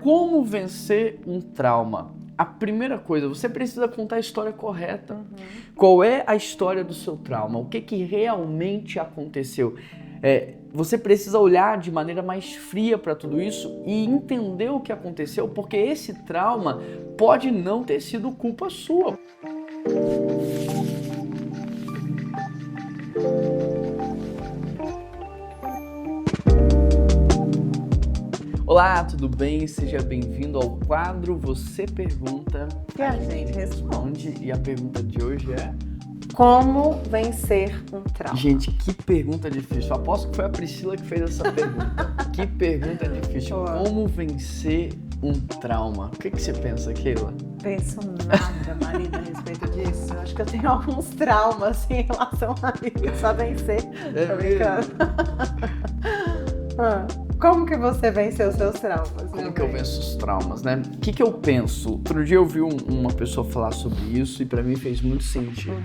Como vencer um trauma? A primeira coisa, você precisa contar a história correta. Qual é a história do seu trauma? O que realmente aconteceu? Você precisa olhar de maneira mais fria para tudo isso e entender o que aconteceu, porque esse trauma pode não ter sido culpa sua. Olá, tudo bem? Seja bem-vindo ao quadro Você Pergunta E a gente responde. E a pergunta de hoje é... Como vencer um trauma? Gente, que pergunta difícil. Aposto que foi a Priscila que fez essa pergunta. Que pergunta difícil. Boa. Como vencer um trauma? O que você pensa, Keila? Penso nada, Marina, a respeito disso. Eu acho que eu tenho alguns traumas em relação a isso, a vencer. Tô brincando. Como que você venceu os seus traumas? Como que eu venço os traumas, né? O que eu penso? Outro dia eu vi uma pessoa falar sobre isso e pra mim fez muito sentido.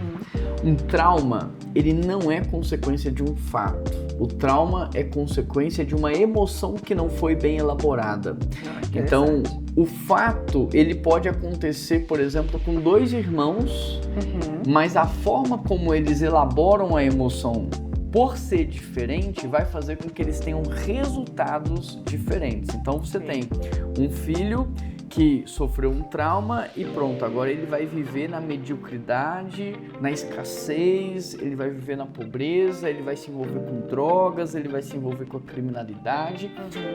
Um trauma, ele não é consequência de um fato. O trauma é consequência de uma emoção que não foi bem elaborada. Então, o fato, ele pode acontecer, por exemplo, com dois irmãos, mas a forma como eles elaboram a emoção, por ser diferente, vai fazer com que eles tenham resultados diferentes. Então você tem um filho que sofreu um trauma e pronto, agora ele vai viver na mediocridade, na escassez, ele vai viver na pobreza, ele vai se envolver com drogas, ele vai se envolver com a criminalidade.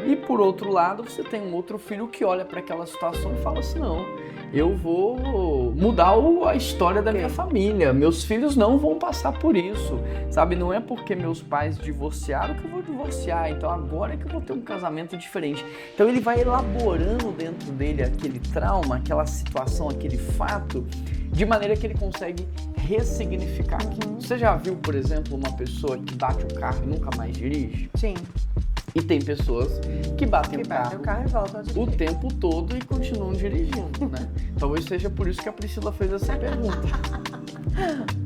E por outro lado, você tem um outro filho que olha para aquela situação e fala assim, não, eu vou mudar a história da minha família, meus filhos não vão passar por isso, sabe? Não é porque meus pais divorciaram que eu vou divorciar, então agora é que eu vou ter um casamento diferente. Então ele vai elaborando dentro dele aquele trauma, aquela situação, aquele fato, de maneira que ele consegue ressignificar aquilo. Você já viu, por exemplo, uma pessoa que bate o carro e nunca mais dirige? Sim. E tem pessoas que batem o carro e voltam a dirigir o tempo todo e continuam dirigindo, né? Talvez seja por isso que a Priscila fez essa pergunta.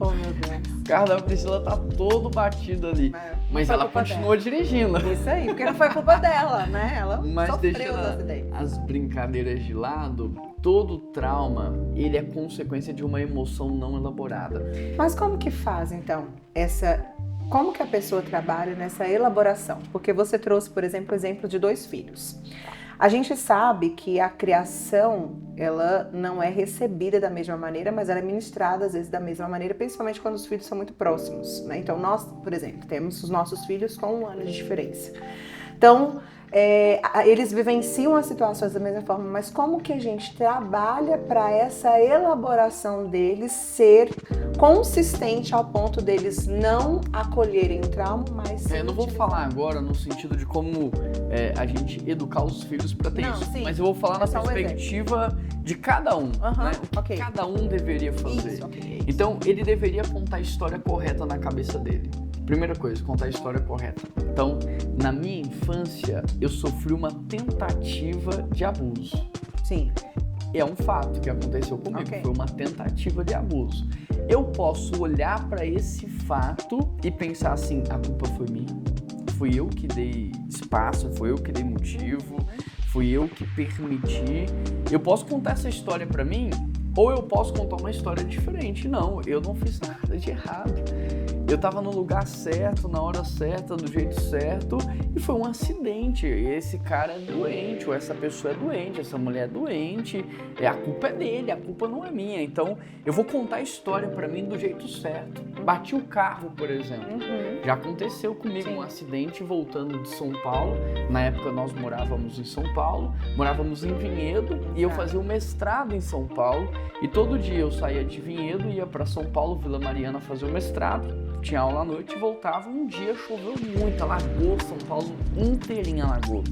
Oh, meu Deus. O carro da Priscila tá todo batido ali, mas ela continua dirigindo. Isso aí, porque não foi culpa dela, né? Ela sofreu os acidentes. As brincadeiras de lado, todo trauma, ele é consequência de uma emoção não elaborada. Mas como que faz, então, como que a pessoa trabalha nessa elaboração? Porque você trouxe, por exemplo, o exemplo de dois filhos. A gente sabe que a criação, ela não é recebida da mesma maneira, mas ela é ministrada, às vezes, da mesma maneira, principalmente quando os filhos são muito próximos, né? Então, nós, por exemplo, temos os nossos filhos com 1 ano de diferença. Então, eles vivenciam as situações da mesma forma, mas como que a gente trabalha para essa elaboração deles ser consistente ao ponto deles não acolherem o trauma, mas... Eu não vou falar agora no sentido de como a gente educar os filhos para ter isso, mas eu vou falar na perspectiva de cada um, né? O que cada um deveria fazer. Então, ele deveria contar a história correta na cabeça dele. Primeira coisa, contar a história correta. Então, na minha infância, eu sofri uma tentativa de abuso. Sim. É um fato que aconteceu comigo, foi uma tentativa de abuso. Eu posso olhar para esse fato e pensar assim, a culpa foi minha. Fui eu que dei espaço, foi eu que dei motivo, fui eu que permiti. Eu posso contar essa história para mim, ou eu posso contar uma história diferente. Não, eu não fiz nada de errado. Eu estava no lugar certo, na hora certa, do jeito certo, e foi um acidente. Esse cara é doente, ou essa pessoa é doente, essa mulher é doente, a culpa é dele, a culpa não é minha. Então, eu vou contar a história para mim do jeito certo. Bati o carro, por exemplo. Já aconteceu comigo um acidente voltando de São Paulo. Na época nós morávamos em São Paulo, morávamos em Vinhedo, e eu fazia um mestrado em São Paulo. E todo dia eu saía de Vinhedo, ia para São Paulo, Vila Mariana, fazer o mestrado. Tinha aula à noite e voltava. Um dia choveu muito, alagou, São Paulo inteirinha alagou.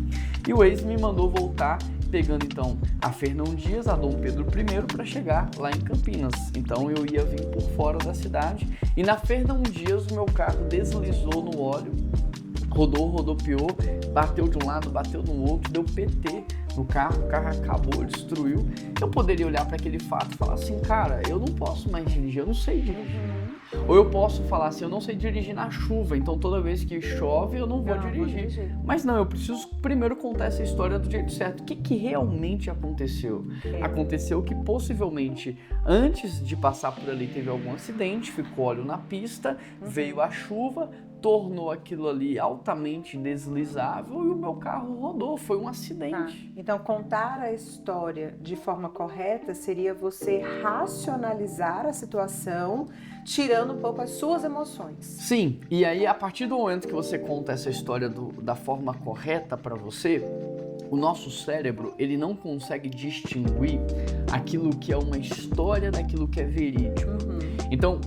E o ex me mandou voltar, pegando então a Fernão Dias, a Dom Pedro I, para chegar lá em Campinas. Então eu ia vir por fora da cidade. E na Fernão Dias o meu carro deslizou no óleo, rodopiou, bateu de um lado, bateu no outro, deu PT no carro, o carro acabou, destruiu. Eu poderia olhar para aquele fato e falar assim, cara, eu não posso mais dirigir, eu não sei dirigir. Ou eu posso falar assim, eu não sei dirigir na chuva, então toda vez que chove eu não vou dirigir. Mas não, eu preciso primeiro contar essa história do jeito certo. O que realmente aconteceu? Aconteceu que possivelmente antes de passar por ali teve algum acidente, ficou óleo na pista, veio a chuva, tornou aquilo ali altamente deslizável e o meu carro rodou, foi um acidente. Então, contar a história de forma correta seria você racionalizar a situação, tirando um pouco as suas emoções. Sim, e aí a partir do momento que você conta essa história da forma correta para você, o nosso cérebro, ele não consegue distinguir aquilo que é uma história daquilo que é verídico. Então,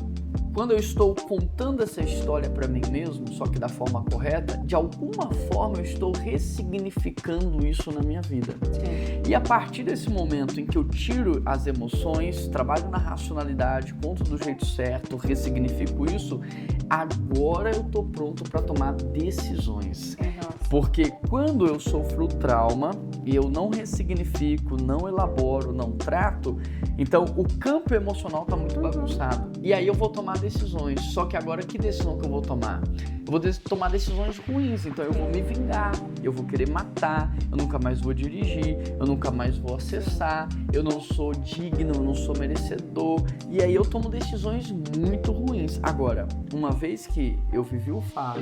quando eu estou contando essa história para mim mesmo, só que da forma correta, de alguma forma eu estou ressignificando isso na minha vida. Sim. E a partir desse momento em que eu tiro as emoções, trabalho na racionalidade, conto do jeito certo, ressignifico isso, agora eu estou pronto para tomar decisões. Porque quando eu sofro trauma e eu não ressignifico, não elaboro, não trato, então o campo emocional está muito bagunçado. E aí eu vou tomar decisões. Só que agora que decisão que eu vou tomar? Eu vou tomar decisões ruins, então eu vou me vingar, eu vou querer matar, eu nunca mais vou dirigir, eu nunca mais vou acessar, eu não sou digno, eu não sou merecedor. E aí eu tomo decisões muito ruins. Agora, uma vez que eu vivi o fato,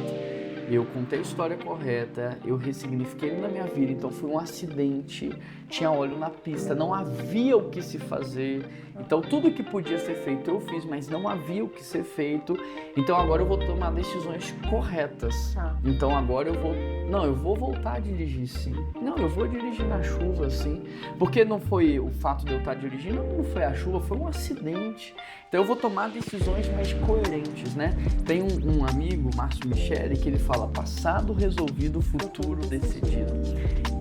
eu contei a história correta, eu ressignifiquei na minha vida, então foi um acidente, tinha óleo na pista, não havia o que se fazer, então tudo que podia ser feito eu fiz, mas não havia o que ser feito, então agora eu vou tomar decisões corretas. Então agora eu vou voltar a dirigir sim, não, eu vou dirigir na chuva sim, porque não foi o fato de eu estar dirigindo, não foi a chuva, foi um acidente. Então eu vou tomar decisões mais coerentes, né? Tem um amigo, Márcio Micheli, que ele fala passado resolvido, futuro decidido.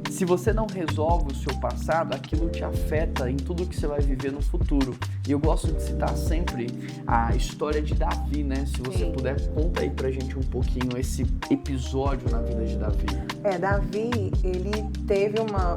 Se você não resolve o seu passado, aquilo te afeta em tudo que você vai viver no futuro. E eu gosto de citar sempre a história de Davi, né? Se você puder, conta aí pra gente um pouquinho esse episódio na vida de Davi. Davi, ele teve uma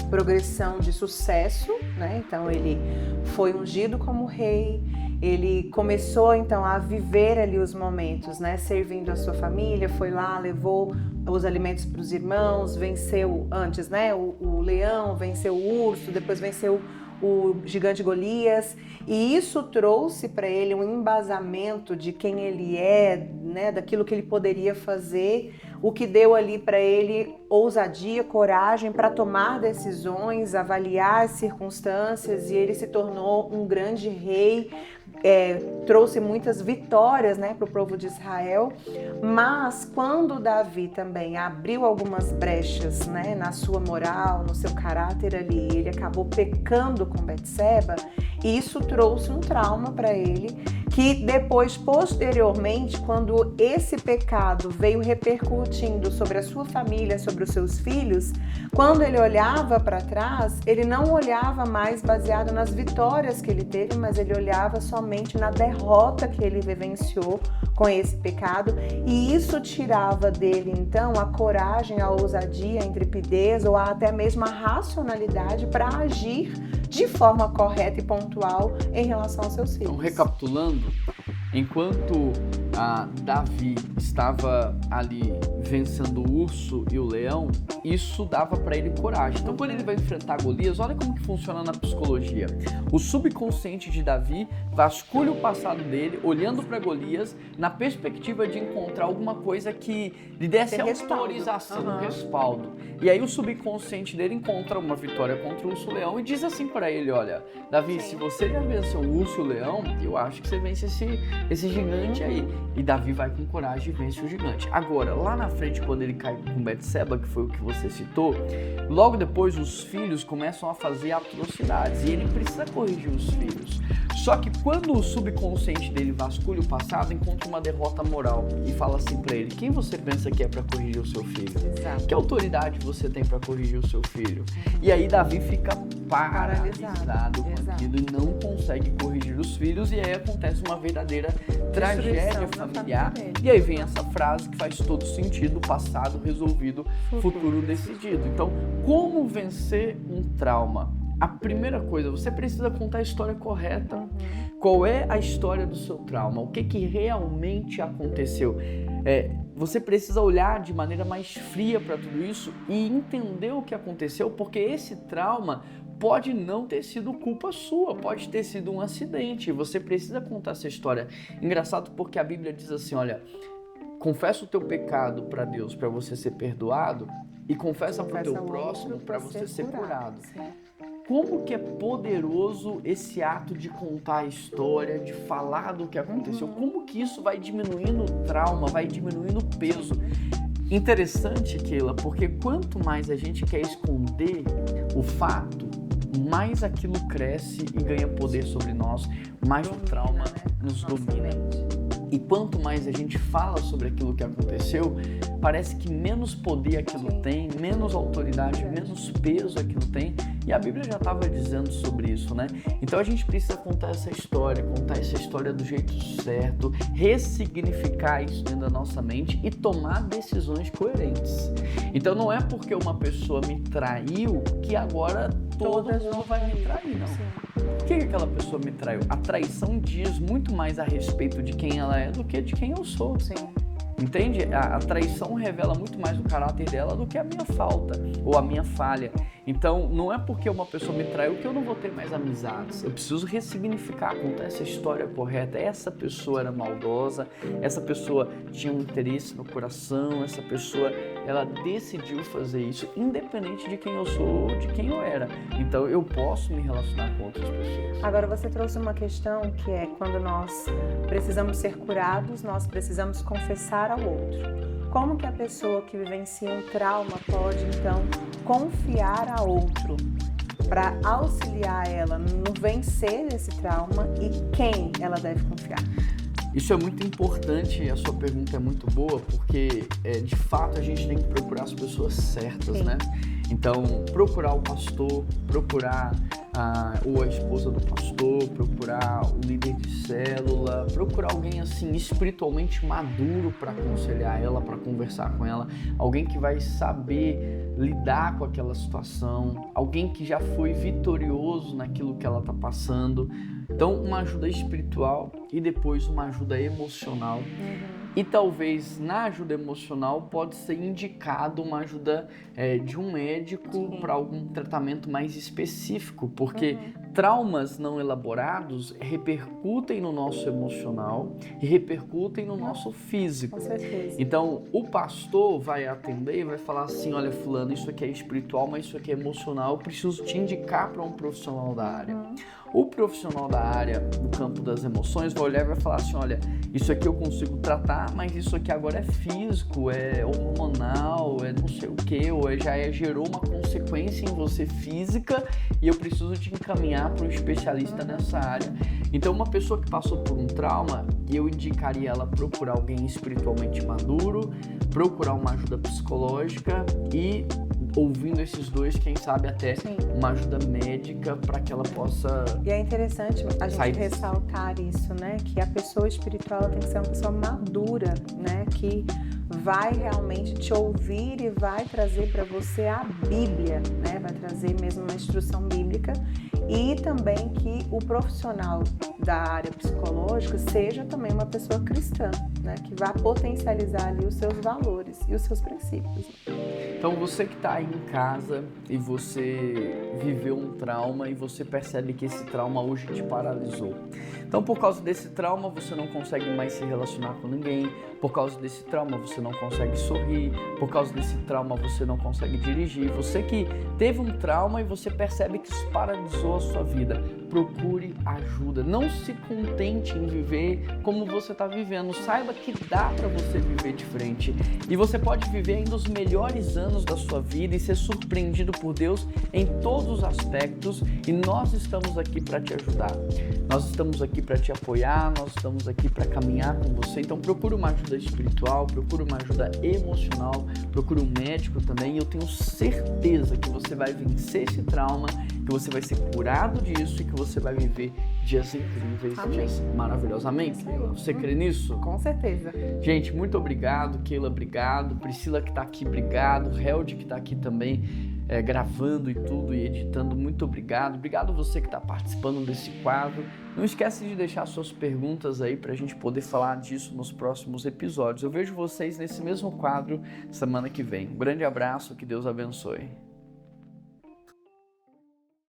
progressão de sucesso, né? Então ele foi ungido como rei, ele começou então a viver ali os momentos, né? Servindo a sua família, foi lá, levou os alimentos para os irmãos, venceu antes, né? O leão, venceu o urso, depois venceu o gigante Golias, e isso trouxe para ele um embasamento de quem ele é, né, daquilo que ele poderia fazer, o que deu ali para ele ousadia, coragem para tomar decisões, avaliar as circunstâncias, e ele se tornou um grande rei, trouxe muitas vitórias, né, para o povo de Israel. Mas quando Davi também abriu algumas brechas, né, na sua moral, no seu caráter ali, ele acabou pecando com Betseba, e isso trouxe um trauma para ele, que depois, posteriormente, quando esse pecado veio repercutindo sobre a sua família, sobre os seus filhos, quando ele olhava para trás, ele não olhava mais baseado nas vitórias que ele teve, mas ele olhava somente na derrota que ele vivenciou com esse pecado, e isso tirava dele, então, a coragem, a ousadia, a intrepidez ou até mesmo a racionalidade para agir de forma correta e pontual em relação aos seus filhos. Então, recapitulando, enquanto Davi estava ali vencendo o urso e o leão, isso dava para ele coragem. Então, quando ele vai enfrentar Golias, olha como que funciona na psicologia. O subconsciente de Davi vasculha o passado dele, olhando para Golias, na perspectiva de encontrar alguma coisa que lhe desse autorização, respaldo. E aí o subconsciente dele encontra uma vitória contra o urso e o leão e diz assim para ele, olha, Davi, se você já venceu o urso e o leão, eu acho que você vence esse gigante aí. E Davi vai com coragem e vence o gigante. Agora, lá na frente, quando ele cai com Betseba, que foi o que você citou, logo depois os filhos começam a fazer atrocidades e ele precisa corrigir os filhos. Só que quando o subconsciente dele vasculha o passado, encontra uma derrota moral e fala assim pra ele, quem você pensa que é pra corrigir o seu filho? Exato. Que autoridade você tem pra corrigir o seu filho? E aí Davi fica paralisado com aquilo e não consegue corrigir os filhos, e aí acontece uma verdadeira tragédia familiar. E aí vem essa frase que faz todo sentido, passado resolvido, futuro decidido. Então, como vencer um trauma? a primeira coisa, você precisa contar a história correta. Qual é a história do seu trauma? O que realmente aconteceu? Você precisa olhar de maneira mais fria para tudo isso e entender o que aconteceu, porque esse trauma pode não ter sido culpa sua, pode ter sido um acidente. Você precisa contar essa história. Engraçado porque a Bíblia diz assim, olha, confessa o teu pecado para Deus para você ser perdoado e confessa para o teu próximo para você ser curado. Sim. Como que é poderoso esse ato de contar a história, de falar do que aconteceu? Como que isso vai diminuindo o trauma, vai diminuindo o peso? Interessante, Keila, porque quanto mais a gente quer esconder o fato, mais aquilo cresce e ganha poder sobre nós, mais o trauma nos domina. E quanto mais a gente fala sobre aquilo que aconteceu, parece que menos poder aquilo tem, menos autoridade, menos peso aquilo tem. E a Bíblia já estava dizendo sobre isso, né? Então a gente precisa contar essa história do jeito certo, ressignificar isso dentro da nossa mente e tomar decisões coerentes. Então não é porque uma pessoa me traiu que agora todo mundo vai me trair, não. Por que aquela pessoa me traiu? A traição diz muito mais a respeito de quem ela é do que de quem eu sou. Sim. Entende? A traição revela muito mais o caráter dela do que a minha falta ou a minha falha. Então, não é porque uma pessoa me traiu que eu não vou ter mais amizades. Eu preciso ressignificar, contar essa história correta. Essa pessoa era maldosa, essa pessoa tinha um interesse no coração, essa pessoa, ela decidiu fazer isso, independente de quem eu sou ou de quem eu era. Então, eu posso me relacionar com outras pessoas. Agora, você trouxe uma questão que é quando nós precisamos ser curados, nós precisamos confessar ao outro. Como que a pessoa que vivencia um trauma pode, então, confiar a outro para auxiliar ela no vencer esse trauma e quem ela deve confiar? Isso é muito importante e a sua pergunta é muito boa, porque de fato a gente tem que procurar as pessoas certas, Sim. né? Então, procurar o pastor, procurar ou a esposa do pastor, procurar o líder de célula, procurar alguém assim espiritualmente maduro para aconselhar ela, para conversar com ela, alguém que vai saber lidar com aquela situação, alguém que já foi vitorioso naquilo que ela está passando. Então, uma ajuda espiritual e depois uma ajuda emocional. E talvez na ajuda emocional pode ser indicado uma ajuda de um médico para algum tratamento mais específico, porque traumas não elaborados repercutem no nosso emocional e repercutem no nosso físico. Com certeza. Então, o pastor vai atender e vai falar assim, olha fulano, isso aqui é espiritual, mas isso aqui é emocional, eu preciso te indicar para um profissional da área. O profissional da área do campo das emoções vai olhar e vai falar assim, olha, isso aqui eu consigo tratar, mas isso aqui agora é físico, é hormonal, é não sei o que, ou gerou uma consequência em você física e eu preciso te encaminhar para um especialista nessa área. Então, uma pessoa que passou por um trauma, eu indicaria ela procurar alguém espiritualmente maduro, procurar uma ajuda psicológica e ouvindo esses dois, quem sabe até uma ajuda médica para que ela possa... E é interessante a gente ressaltar isso, né? Que a pessoa espiritual ela tem que ser uma pessoa madura, né? Que vai realmente te ouvir e vai trazer para você a Bíblia, né? Vai trazer mesmo uma instrução bíblica e também que o profissional da área psicológica seja também uma pessoa cristã, né? Que vá potencializar ali os seus valores e os seus princípios. Então, você que está aí em casa e você viveu um trauma e você percebe que esse trauma hoje te paralisou. Então, por causa desse trauma, você não consegue mais se relacionar com ninguém. Por causa desse trauma, você não consegue sorrir. Por causa desse trauma, você não consegue dirigir. Você que teve um trauma e você percebe que isso paralisou a sua vida, procure ajuda. Não se contente em viver como você está vivendo. Saiba que dá para você viver diferente. E você pode viver ainda os melhores anos da sua vida e ser surpreendido por Deus em todos os aspectos. E nós estamos aqui para te ajudar. Nós estamos aqui para te apoiar. Nós estamos aqui para caminhar com você. Então procure uma ajuda espiritual, procure uma ajuda emocional, procure um médico também. E eu tenho certeza que você vai vencer esse trauma, que você vai ser curado disso e que você vai viver dias incríveis, dias maravilhosos. Amém, Keila? Você crê nisso? Com certeza. Gente, muito obrigado. Keila, obrigado. Priscila que está aqui, obrigado. Held que está aqui também. gravando e tudo e editando. Muito obrigado. Obrigado você que está participando desse quadro. Não esquece de deixar suas perguntas aí para a gente poder falar disso nos próximos episódios. Eu vejo vocês nesse mesmo quadro semana que vem. Um grande abraço, que Deus abençoe.